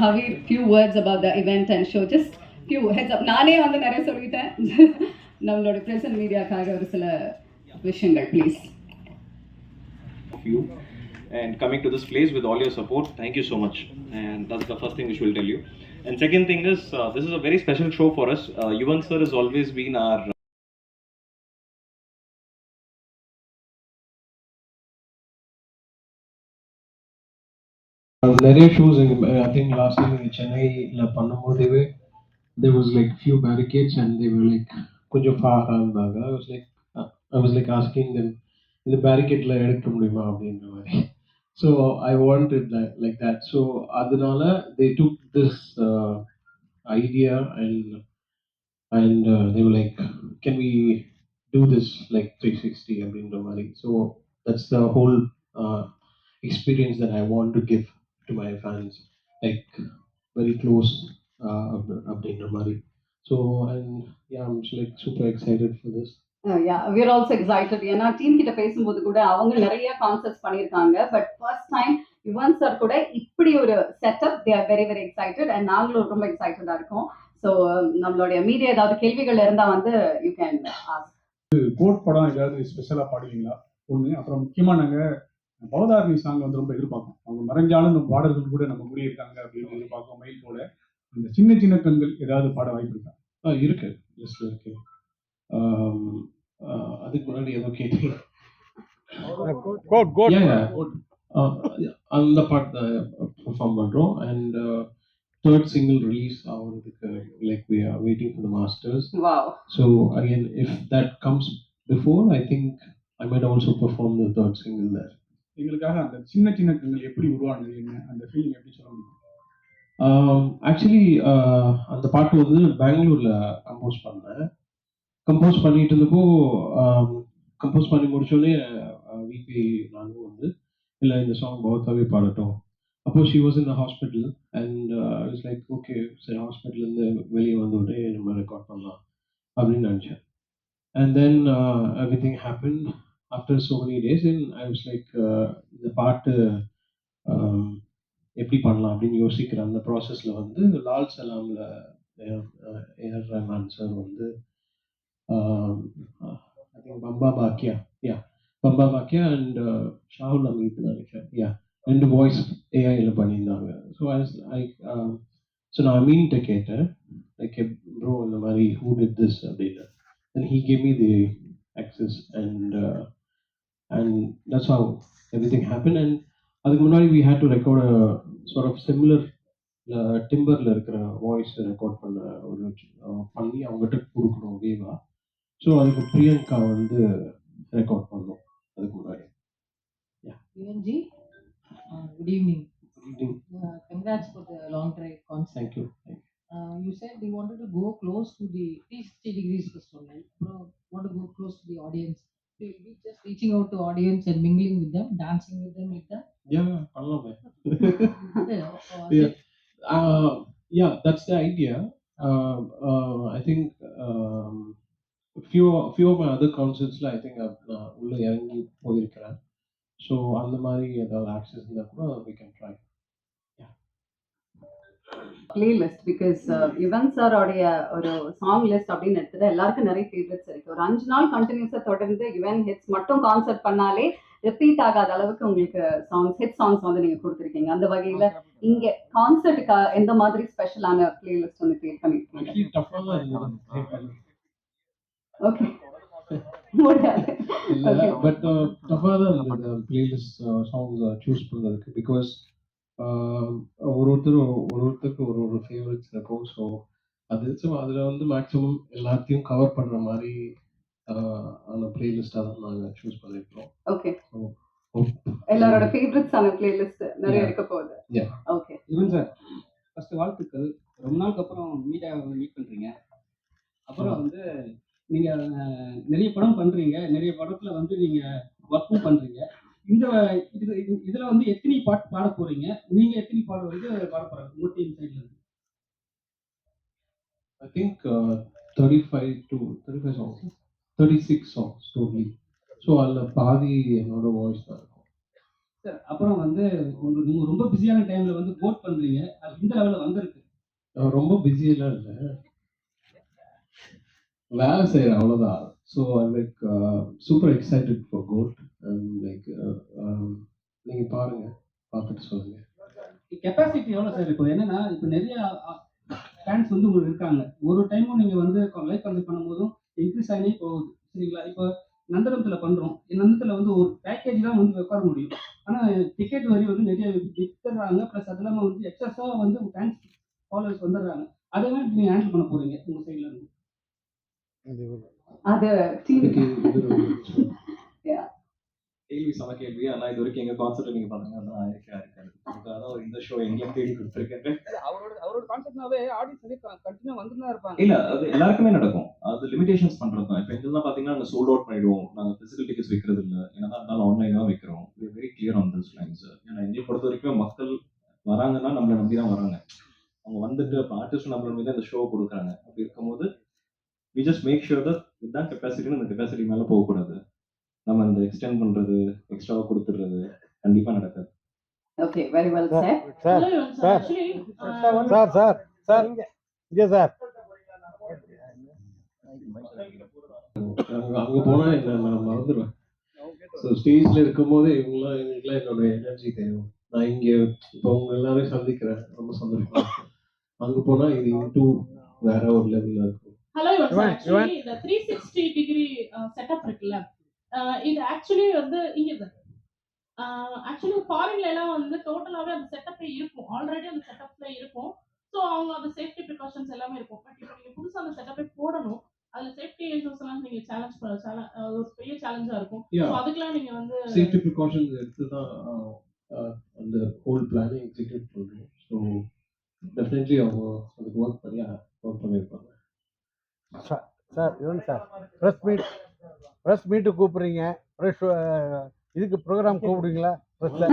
Havir, few words about the event and show. Just few heads up. நானே வந்து நிறைய சொல்லிட்டேன். நம்மளோட பிரசன்ட் மீடியாக்காக ஒரு சில விஷயங்கள் please. You and coming to this place with all your support, thank you so much. And that's the first thing which we'll tell you. And second thing is, this is a very special show for us. Yuvan sir has always been our நிறைய shows I think last time in சென்னையில் பண்ணும்போது there was like few barricades and they were like கொஞ்சம் far இருந்தாங்க. I was like asking them இந்த barricadeல எடுக்க முடியுமா அப்படின்ற மாதிரி. So I wanted like that. So அதனால they took this idea and they were like, can we do this like 360 அப்படின்ற மாதிரி. So that's the whole experience that I want to give to my fans, like very close அப்படின்ற மாதிரி. So and yeah, I'm just like super excited for this. Yeah, we are also excited. ஏன்னா team கிட்ட பேசும்போது கூட அவங்க நிறைய concepts பண்ணியிருக்காங்க. But first time Yuvan sir கூட இப்படி ஒரு setup they are very very excited and நாங்களும் ரொம்ப எக்ஸைட்டடாக இருக்கோம். ஸோ நம்மளுடைய மீடியா ஏதாவது கேள்விகள் இருந்தால் வந்து யூ கேன் ஆஸ்க். கோட் படம் ஏதாவது ஸ்பெஷலாக பாடுவீங்களா ஒன்று? அப்புறம் முக்கியமாக நாங்கள் பவதாரணி சாங் வந்து ரொம்ப எதிர்பார்க்கோம். அவங்க மறைஞ்சாலும் நம்ம பாடல்கள் கூட நம்ம முடியிருக்காங்க அப்படின்னு எதிர்பார்க்கோம். மயில் போல அந்த சின்ன சின்ன கண்கள் ஏதாவது பாட வாய்ப்பு இருக்கா? இருக்கு, லிஸ்ட்ல இருக்கு. அதுக்கு முன்னாடி ஏதோ கேட்டீங்க. அந்த பாட்டு பெர்ஃபார்ம் பண்றோம். அண்ட் தேர்ட் சிங்கிள் ரிலீஸ் ஆகிறதுக்கு like we are waiting for the masters. Wow. So again, if that comes before, I think I might also perform the third single there. எங்களுக்காக அந்த சின்ன சின்ன கண்கள் எப்படி உருவானது, என்ன அந்த ஃபீலிங் எப்படி சொல்ல முடியும்? ஆக்சுவலி அந்த பாட்டு வந்து பெங்களூர்ல கம்போஸ் பண்ணேன். கம்போஸ் பண்ணிட்டு இருந்தப்போ கம்போஸ் பண்ணி முடிச்சோடனே விபி நானும் வந்து இல்லை இந்த சாங் பௌத்தாவே பாடட்டும். அப்போ she was in the hospital and it's like okay சரி ஹாஸ்பிட்டல்லேருந்து வெளியே வந்த உடனே நம்ம ரெக்கார்ட் பண்ணலாம் அப்படின்னு நினச்சேன். And then every thing happen after so many days and I was like இந்த பாட்டு எப்படி பண்ணலாம் அப்படின்னு யோசிக்கிற அந்த ப்ராசஸில் வந்து லால் சலாமில் ஏஆர் ரஹ்மான் சார் வந்து I think Bamba Bakya, yeah, Bamba Bakya and Shahul Amit நினைக்கிறேன், yeah, ரெண்டு வாய்ஸ் ஏஐல பண்ணியிருந்தாங்க. ஸோ ஸோ நான் அமீன்கிட்ட கேட்டேன் லைக் ப்ரோ இந்த மாதிரி ஹூ டிட் திஸ் அப்படின்னு. And he gave me the access and that's how everything happen. And அதுக்கு முன்னாடி we had to record a sort of similar டிம்பரில் இருக்கிற வாய்ஸ் ரெக்கார்ட் பண்ணி அவங்ககிட்ட கொடுக்கணும் வேவா. ஸோ அதுக்கு பிரியங்கா வந்து ரெக்கார்ட் பண்ணோம் அதுக்கு முன்னாடி. Yuvanji, good evening. Good evening. Congrats for the long drive concert. Thank you. You said you wanted to go close to the 360 degrees system, right? Want to go close to the audience. So you'll be just reaching out to audience and mingling with them, dancing with them like that? Yeah, பண்ணலாமே. Yeah, that's the idea. I think few of my other concertsல I think நான் உள்ள இறங்கி போயிருக்கிறேன். So அந்த மாதிரி ஏதாவது access இருந்தால் கூட we can try. Playlist because Yuvan சாரோடைய ஒரு சாங் லிஸ்ட் அப்படின்னு எடுத்துட்டு எல்லாருக்கும் நிறைய ஃபேவரட்ஸ் இருக்கு. ஒரு 5 நாள் கண்டினியூஸா தொடர்ந்து யுவன் ஹிட்ஸ் மட்டும் கான்சர்ட் பண்ணாலே ரிப்பீட் ஆகாத அளவுக்கு உங்களுக்கு சாங்ஸ் ஹிட் சாங்ஸ் வந்து நீங்க கொடுத்துருக்கீங்க. அந்த வகையில இங்க கான்சர்ட்டுக்கு எந்த மாதிரி ஸ்பெஷலான பிளேலிஸ்ட் வந்து கிரியேட் பண்ணிருக்கீங்க? ஓகே பட் டஃபாக தான் இருந்தது பிளேலிஸ்ட் சாங்ஸ் சூஸ் பண்ணுறதுக்கு. பிகாஸ் ஒருத்தருக்கு ஒரு ஃபேவரட்ஸ் இருக்கும். ஸோ அதில் வந்து மேக்ஸிமம் எல்லாத்தையும் கவர் பண்ணுற மாதிரி ஆன பிளேலிஸ்டாக தான் நாங்கள் சூஸ் பண்ணியிருக்கோம். ஓகே, எல்லாரோட ஃபேவரட்ஸான பிளேலிஸ்ட் நிறைய இருக்க போகுது. ஓகே யுவன் சார், ஃபர்ஸ்ட் வாழ்த்துக்கள். ரொம்ப நாளுக்கு அப்புறம் மீட் பண்ணுறீங்க. அப்புறம் வந்து நீங்கள் நிறைய படம் பண்ணுறீங்க, நிறைய படத்தில் வந்து நீங்கள் ஒர்க்கும் பண்ணுறீங்க. இதில் வந்து எத்தனை பாட்டு பாட போகிறீங்க? நீங்கள் எத்தனை பாடம் வந்து பாட போகிறாங்க உங்கள் டீம் சைடில் இருந்து? I think 35 songs, 36 songs totally. So அதில் பாதி என்னோட வாய்ஸ் தான் இருக்கும். சார் அப்புறம் வந்து உங்களுக்கு நீங்கள் ரொம்ப பிஸியான டைமில் வந்து கோட் பண்ணுறீங்க, அது இந்த லெவலில் வந்திருக்கு. ரொம்ப பிஸியெல்லாம் இல்லை, வேலை செய்கிறேன் அவ்வளோதான். So I like super excited for code. Like நீங்கள் பாருங்கள், பார்த்துட்டு சொல்லுங்கள். கெப்பாசிட்டி எவ்வளோ சார்? இப்போ என்னன்னா, இப்போ நிறைய ஃபேன்ஸ் வந்து உங்களுக்கு இருக்காங்க. ஒரு டைமும் நீங்கள் வந்து லைவ் கன்சல்ட் பண்ணும்போதும் இன்க்ரீஸ் ஆகினே போகுது, சரிங்களா? இப்போ நந்தனத்தில் பண்ணுறோம், நந்தனத்தில் வந்து ஒரு பேக்கேஜ் தான் வந்து உட்கார முடியும். ஆனால் டிக்கெட் வரி வந்து நிறைய வித்துறாங்க. ப்ளஸ் அது இல்லாமல் வந்து எக்ஸஸாக வந்து ஃபேன்ஸ் ஃபாலோவர்ஸ் வந்துடுறாங்க. அதெல்லாம் நீங்கள் ஹேண்டில் பண்ண போகிறீங்க உங்கள் சைடில் இருந்து? அது டீம் கேள்வி சம கேள்வி. ஆனால் இது வரைக்கும் எங்கள் கான்செப்ட் நீங்கள் பார்த்தீங்கன்னா அதான் இருக்காது. அதான் இந்த ஷோ எங்களை தேடி கொடுத்துருக்கேன். அவரோட கான்செப்ட்னாவே ஆடியன்ஸ் வந்து கண்டினியூ வந்துட்டு தான் இருப்பாங்க. இல்ல அது எல்லாருக்குமே நடக்கும். அது லிமிடேஷன்ஸ் பண்றது தான். இப்போ எங்கெல்லாம் பார்த்தீங்கன்னா நாங்கள் சோல்ட் அவுட் பண்ணிடுவோம். நாங்கள் பிசிக்கல் டிக்கெட்ஸ் விற்கிறது இல்லை. என்னதான் இருந்தாலும் ஆன்லைன் தான் விற்கிறோம். Very clear on this lines. ஏன்னா என்னை பொறுத்த வரைக்கும் மக்கள் வராங்கன்னா நம்மளை நம்பி தான் வராங்க. அவங்க வந்துட்டு இப்போ ஆர்டிஸ்ட் நம்மளை நம்பி தான் இந்த ஷோ கொடுக்குறாங்க. அப்படி இருக்கும்போது we just make sure that இதுதான் கெப்பாசிட்டின்னு அந்த கெப்பாசிட்டி மேலே போகக்கூடாது. நம்ம அந்த எக்ஸ்டெண்ட் பண்றது, எக்ஸ்ட்ராவா கொடுத்துடுறது கண்டிப்பா நடக்காது. Okay, very well sir. Sir sir sir sir sir இங்கே சார் அங்கே போனால் என்ன நான் மறந்துடுவேன். ஸோ ஸ்டேஜில் இருக்கும்போது எங்களுக்குலாம் என்னோட எனர்ஜி தேவை. நான் இங்கே இப்போ உங்க எல்லாரையும் சந்திக்கிறேன், ரொம்ப சந்தோஷமா இருக்கு. அங்கே போனால் இது இன்னும் வேற ஒரு லெவலில் இருக்கும். ஹலோ ஆக்சுவலி இந்த 360 டிகிரி செட்டப் இருக்குல்ல, இது ஆக்சுவலி வந்து இங்க ஆக்சுவலி ஃபாரின்ல எல்லாம் வந்து டோட்டலாவே அந்த செட்டப்பே இருக்கும், ஆல்ரெடி அந்த செட்டப்ல இருக்கும். ஸோ அவங்க அந்த சேஃப்டி ப்ரிகாஷன்ஸ் எல்லாமே இருக்கும். பட் இப்போ நீங்க புதுசா அந்த செட்டப்பே போடணும், அதுல சேஃப்டி இஷ்யூஸ் எல்லாம் நீங்க ஒரு பெரிய சேலஞ்சா இருக்கும். ஸோ அதுக்கெல்லாம் நீங்க வந்து சேஃப்டி ப்ரிகாஷன்ஸ் எடுத்து தான் அந்த ஹோல் பிளானை எக்ஸிக்யூட் பண்ணுறோம். ஸோ டெஃபினெட்லி அவங்க அதுக்கு ஒர்க் பண்ணியிருப்பாங்க. சார் இவன் சார் ப்ரெஸ் மீட்டு கூப்பிடுறீங்க, ப்ரெஸ் இதுக்கு ப்ரோக்ராம் கூப்பிடுவீங்களா ப்ரெஸ்ஸில்?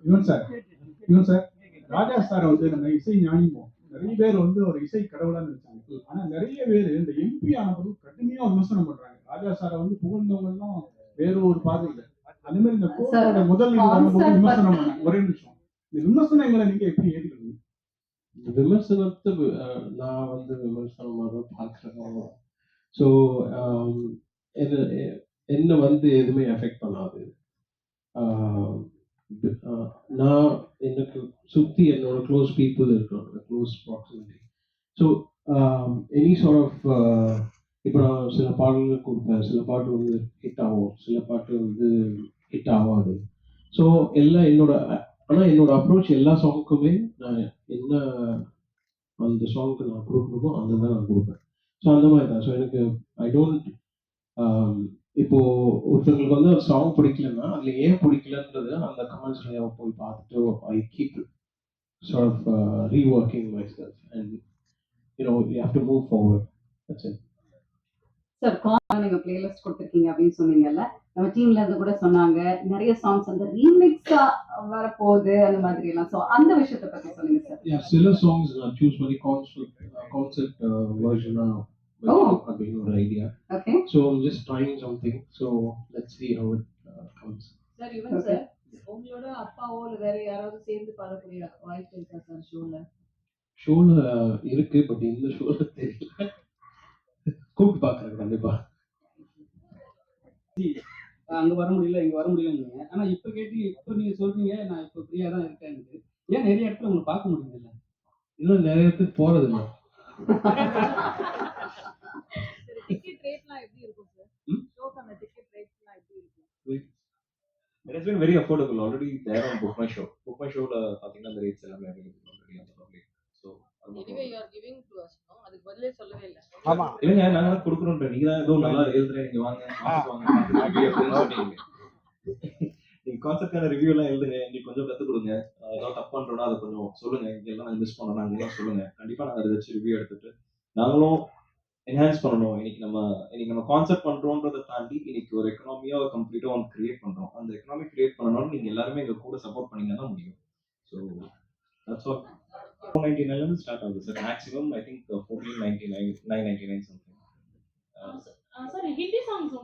இவன் சார் ராஜா சார் வந்து நம்ம இசை ஞானிமோ நிறைய பேர் வந்து ஒரு இசை கடவுளா நினைச்சாங்க. ஆனா நிறைய பேர் இந்த எம்பி ஆனது கடுமையா விமர்சனம் பண்றாங்க. ராஜா சாரை வந்து புகழ்ந்தவங்க எல்லாம் வேற ஒரு பாதையில. அதே மாதிரி இந்த கோட்டோட முதல் விமர்சனம் பண்ணாங்க. ஒரே நிமிஷம், இந்த விமர்சனங்களை நீங்க எப்படி ஏற்றுக்கணும்? இந்த விமர்சனத்தை நான் வந்து விமர்சனமாக தான் பார்க்குறேன். ஸோ என்ன வந்து எதுவுமே எஃபெக்ட் பண்ணாது. நான் எனக்கு சுற்றி என்னோட க்ளோஸ் பீப்புள் இருக்கிறாங்க, close proximity. So any sort of இப்போ நான் சில பாடல்கள் கொடுப்பேன், சில பாட்டு வந்து ஹிட் ஆகும், சில பாட்டு வந்து ஹிட் ஆகாது. ஸோ எல்லாம் ஆனால் என்னோட அப்ரோச் எல்லா சாங்குக்குமே நான் என்ன அந்த சாங்க்கு நான் கொடுக்கணுமோ அந்த தான் நான் கொடுப்பேன். ஸோ அந்த மாதிரி தான். ஸோ எனக்கு ஐ டோன்ட் இப்போ ஒருத்தவங்களுக்கு வந்து ஒரு சாங் பிடிக்கலன்னா அதில் ஏன் பிடிக்கலன்றது அந்த கமெண்ட்ஸ்ல போய் பார்த்துட்டு I keep sort of reworking myself and you have to move forward. That's it. Sir நீங்க பிளேலிஸ்ட் கொடுத்துருக்கீங்க அப்படின்னு சொன்னீங்கல்ல, நம்ம டீம்ல இருந்து கூட சொன்னாங்க நிறைய சாங்ஸ் அந்த ரீமிக்ஸா வரப்போகுது அந்த மாதிரி எல்லாம். ஸோ அந்த விஷயத்தை பத்தி சொல்லுங்க சார். சில சாங்ஸ் நான் சூஸ் பண்ணி கான்செப்ட் வெர்ஷனா அப்படின்னு ஒரு idea. Okay, so just trying something. So let's see how it comes. Sir இவன் சார் உங்களோட அப்பாவோ இல்லை வேற யாராவது சேர்ந்து பாடக்கூடிய வாய்ப்பு இருக்கா சார் ஷோல இருக்கு, பட் இந்த ஷோல தெரியல. கூப்பிட்டு பார்க்குறேன் கண்டிப்பா. அங்கே வர முடியல, இங்கே வர முடியலன்னு. ஆனால் இப்போ நீங்கள் சொல்றீங்க நான் இப்போ ஃப்ரீயாக தான் இருக்கேன். ஏன் நிறைய இடத்துல உங்களை பார்க்க முடியுது? இன்னும் நிறைய இடத்துக்கு போறது இல்லை. டிக்கெட் ரேட்லாம் எப்படி இருக்கும் சார்? ஷோக்கான டிக்கெட் ரேட்லாம் எப்படி இருக்கும்? It has been very affordable already there on Book My Show. Book My Showல பார்த்தீங்கன்னா அந்த ரேட்ஸ் எல்லாமே available already on the public. So Anyway, you are giving to us, no? அதுக்கு பதிலே சொல்லவே இல்லை. ஆமா இல்லைங்க, நாங்க தான் கொடுக்குறோம். நீங்க தான் ஏதோ நல்லா எழுதுறேன், நீங்க வாங்க அப்படின்னு சொன்னீங்க. நீங்க கான்செப்டான ரிவ்யூ எல்லாம் எழுதுங்க, நீங்க கொஞ்சம் கற்றுக் கொடுங்க. ஏதாவது தப்பு பண்றோம்னா அதை கொஞ்சம் சொல்லுங்க. இங்கெல்லாம் நாங்கள் மிஸ் பண்ணோம்னா அங்கெல்லாம் சொல்லுங்க. கண்டிப்பா நாங்கள் அதை வச்சு ரிவ்யூ எடுத்துட்டு நாங்களும் என்ஹான்ஸ் பண்ணணும். இன்னைக்கு நம்ம கான்செப்ட் பண்றோன்றதை தாண்டி இன்னைக்கு ஒரு எக்கனாமியா கம்ப்ளீட்டா ஒன்று கிரியேட் பண்றோம். அந்த எக்கனாமி கிரியேட் பண்ணணும்னு நீங்க எல்லாருமே எங்க கூட சப்போர்ட் பண்ணீங்கன்னா முடியும். So that's all. 499 ஸ்டார்ட் ஆகுது sir. Maximum I think 1499 999 something. Sir Hindi songs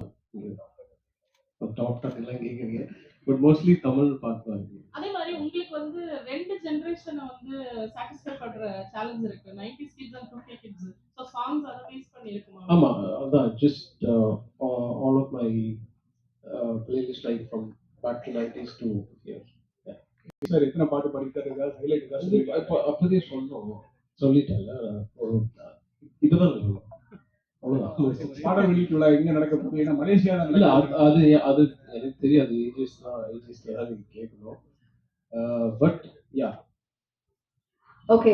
top எல்லாம் கேட்குறீங்க. பட் மோஸ்ட்லி தமிழ் பாட்டு தான் இருக்கு. அதே மாதிரி உங்களுக்கு வந்து 2 ஜெனரேஷனை வந்து சாட்டிஸ்ஃபை பண்ற சேலஞ்ச் இருக்கு. 90s kids and 2K kids. So songs அதை பேஸ் பண்ணி இருக்குமா? ஆமா, அதான் just all of my playlist like from back to 90s to here. Sir எத்தனை பாட்டு படிக்கிறது ஹைலைட் ஏதாவது இப்போ அப்போதே சொல்லிட்டேன்ல, ஒரு இதுதான் சொல்லணும். அவ்வளோதான். பாட வெளியீட்டு விழா எங்க நடக்க போகுது? ஏன்னா மலேசியா தான் இல்ல நடக்குது. அது அது எனக்கு தெரியாது. ஏஜஸ் தான் நீங்க கேட்கணும். But yeah okay.